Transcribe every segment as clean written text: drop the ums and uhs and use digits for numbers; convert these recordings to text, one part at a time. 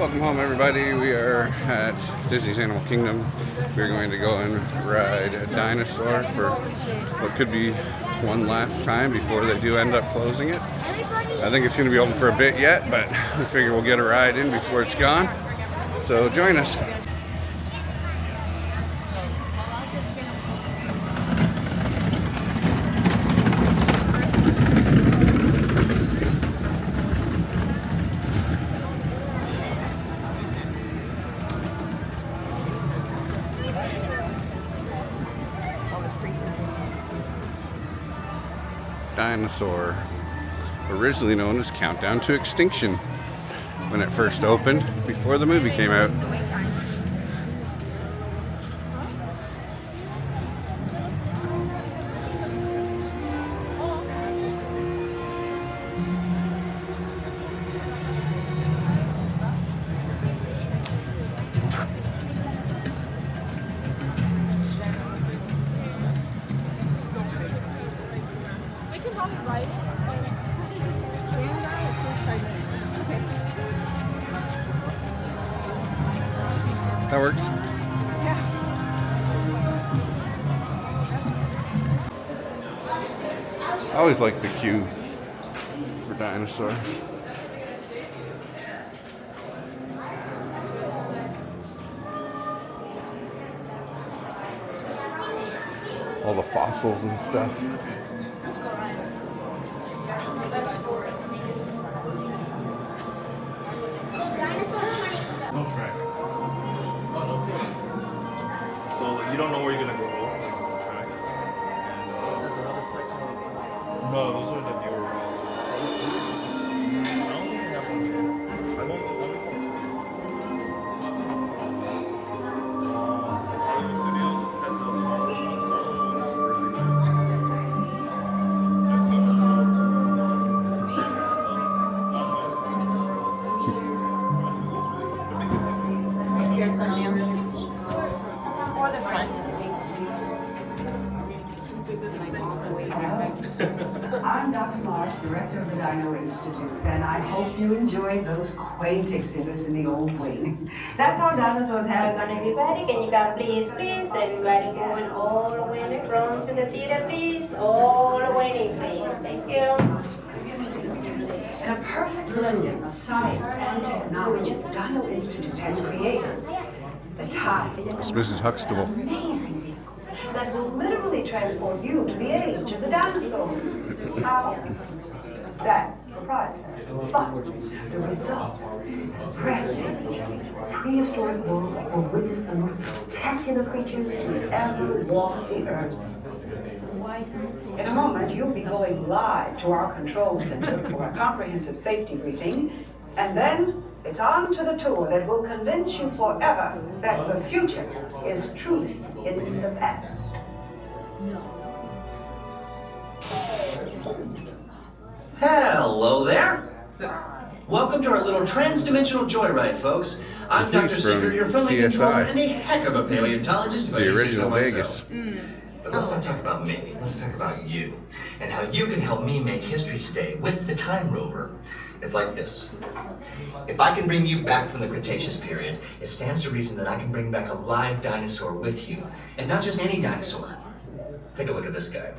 Welcome home, everybody. We are at Disney's Animal Kingdom. We're going to go and ride a dinosaur for what could be one last time before they do end up closing it. I think it's going to be open for a bit yet, but we figure we'll get a ride in before it's gone. So join us. Dinosaur, originally known as Countdown to Extinction when it first opened before the movie came out. That works? Yeah. I always like the queue for dinosaurs. All the fossils and stuff. No track. So you don't know where you're gonna go. Track. There's another section. No, those are the newer ones. I don't think they have one here. I've only saw two. Hollywood Studios had the Or the front. I'm Dr. Marsh, director of the Dino Institute, and I hope you enjoyed those quaint exhibits in the old wing. That's how dinosaurs have Welcome everybody, can you come please, everybody going all the way in the front to the theater, please, all the way in, please, thank you. and a perfect blending of science and technology the Dino Institute has created. The TIE, It's Mrs. Huxtable. amazing vehicle that will literally transport you to the age of the dinosaur. That's proprietary. But the result is a breathtaking journey through a prehistoric world that will witness the most spectacular creatures to ever walk the earth. In a moment, you'll be going live to our control center for a comprehensive safety briefing, and then it's on to the tour that will convince you forever that the future is truly in the past. Hello there. Welcome to our little trans-dimensional joyride, folks. I'm The Dr. piece Singer, from your friendly CSI. controller and a heck of a paleontologist. if I The do say original so myself. Vegas. But let's not talk about me. Let's talk about you and how you can help me make history today with the Time Rover. It's like this. If I can bring you back from the Cretaceous period, it stands to reason that I can bring back a live dinosaur with you. And not just any dinosaur. Take a look at this guy.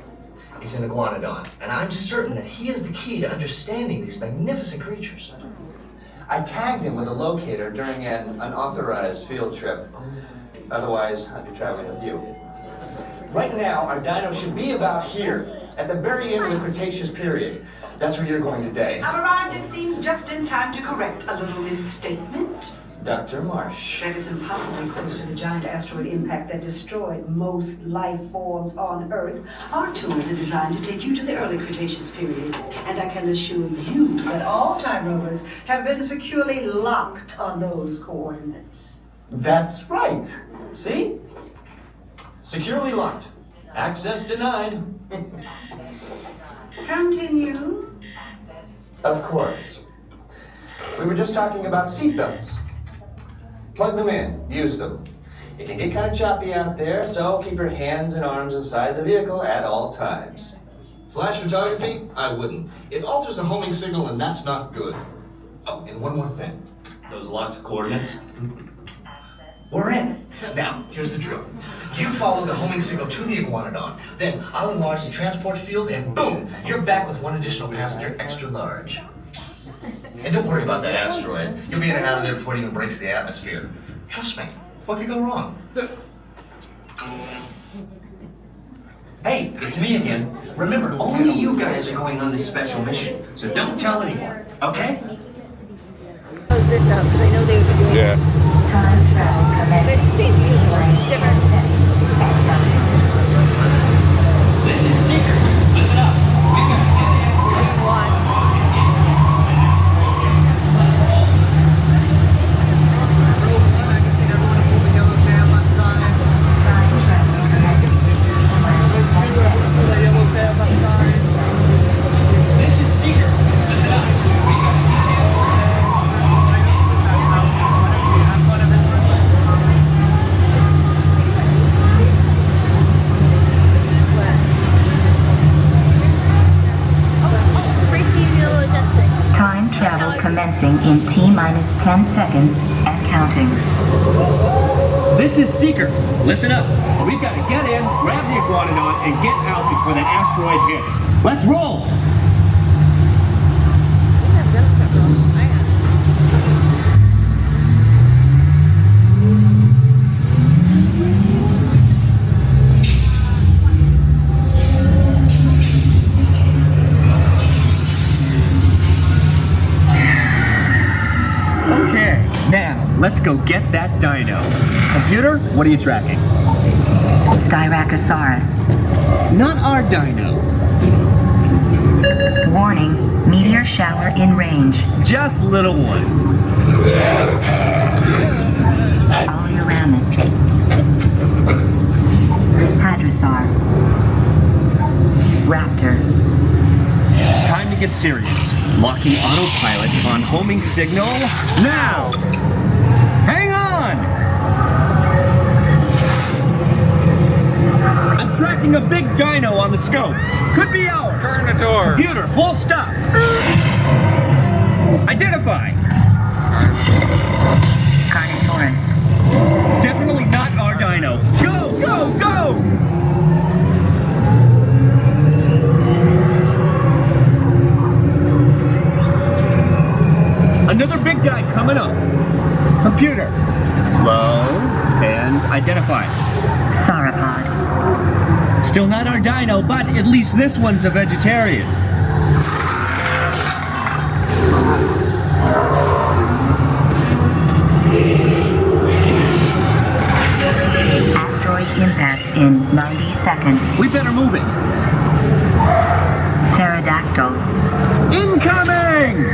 He's an iguanodon, and I'm certain that he is the key to understanding these magnificent creatures. I tagged him with a locator during an unauthorized field trip. Otherwise, I'd be traveling with you. Right now, our dino should be about here, at the very end of the Cretaceous period. That's where you're going today. I've arrived, it seems, just in time to correct a little misstatement. Dr. Marsh. That is impossibly close to the giant asteroid impact that destroyed most life forms on Earth. Our tours are designed to take you to the early Cretaceous period, and I can assure you that all time rovers have been securely locked on those coordinates. That's right. See? Securely locked. Access denied. Continue. Of course. We were just talking about seatbelts. Plug them in, use them. It can get kind of choppy out there, so keep your hands and arms inside the vehicle at all times. Flash photography? I wouldn't. It alters the homing signal, and that's not good. Oh, and one more thing. Those locked coordinates? We're in. Now, here's the drill. You follow the homing signal to the iguanodon, then I'll enlarge the transport field, and boom, you're back with one additional passenger extra large. And don't worry about that asteroid. You'll be in and out of there before it even breaks the atmosphere. Trust me, what could go wrong? Hey, it's me again. Remember, only you guys are going on this special mission, so don't tell anyone, okay? Close this up because I know they would be doing Yeah. But it's the same view, it's different. This is Secret. Listen up. We've got to get in. One. This is Secret. Listen up. We got to get in. Time travel commencing in T-minus 10 seconds and counting. This is Seeker. Listen up. We've got to get in, grab the iguanodon, and get out before that asteroid hits. Let's roll! Okay, now let's go get that dino. Computer, what are you tracking? Styracosaurus. Not our dino. Warning, meteor shower in range. Just little one. Oleoramus. Hadrosaur. Raptor. Time to get serious. Locking autopilot on homing signal now! Hang on! I'm tracking a big dino on the scope. Could be ours. Carnotaur. Computer, full stop. Identify. Carnotaurus. Definitely not our dino. Go, go, go! Another big guy coming up. Computer. Slow and identify. Sauropod. Still not our dino, but at least this one's a vegetarian. Asteroid impact in 90 seconds. We better move it. Pterodactyl. Incoming!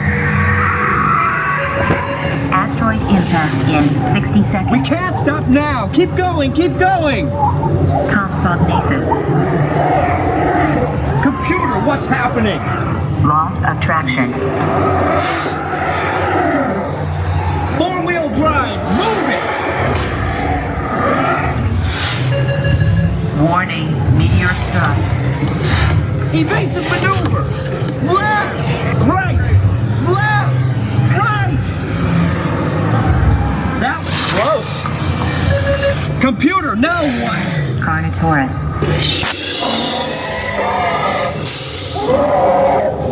Asteroid impact in 60 seconds. We can't stop now. Keep going, keep going. Compsognathus. Computer, what's happening? Loss of traction. Four-wheel drive, move it! Warning, meteor strike. Evasive maneuver! Left! Right! Left! Right! That was close! Computer, now what? Carnotaurus.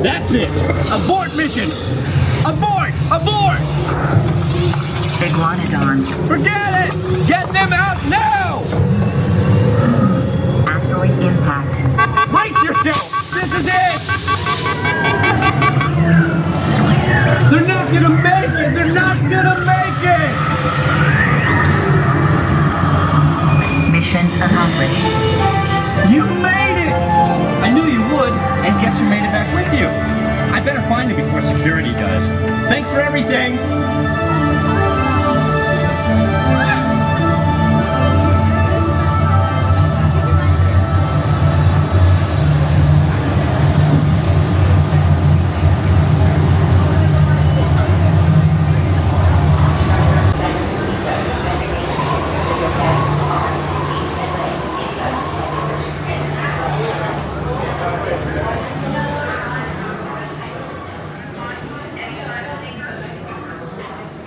That's it! Abort mission! Abort! Abort! Iguanodon. Forget it! Get them out now! Asteroid impact. Brace yourself! This is it! They're not gonna make it! They're not gonna make it! Mission accomplished. You made it! I knew you would, and guess who made it back with you? I better find it before security does. Thanks for everything!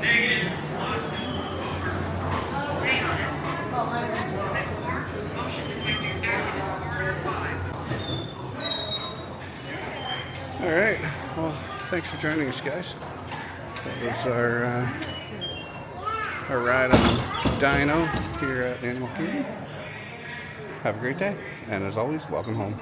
Negative. All right. Well, thanks for joining us, guys. That was our ride on Dino here at Animal Kingdom. Have a great day, and as always, welcome home.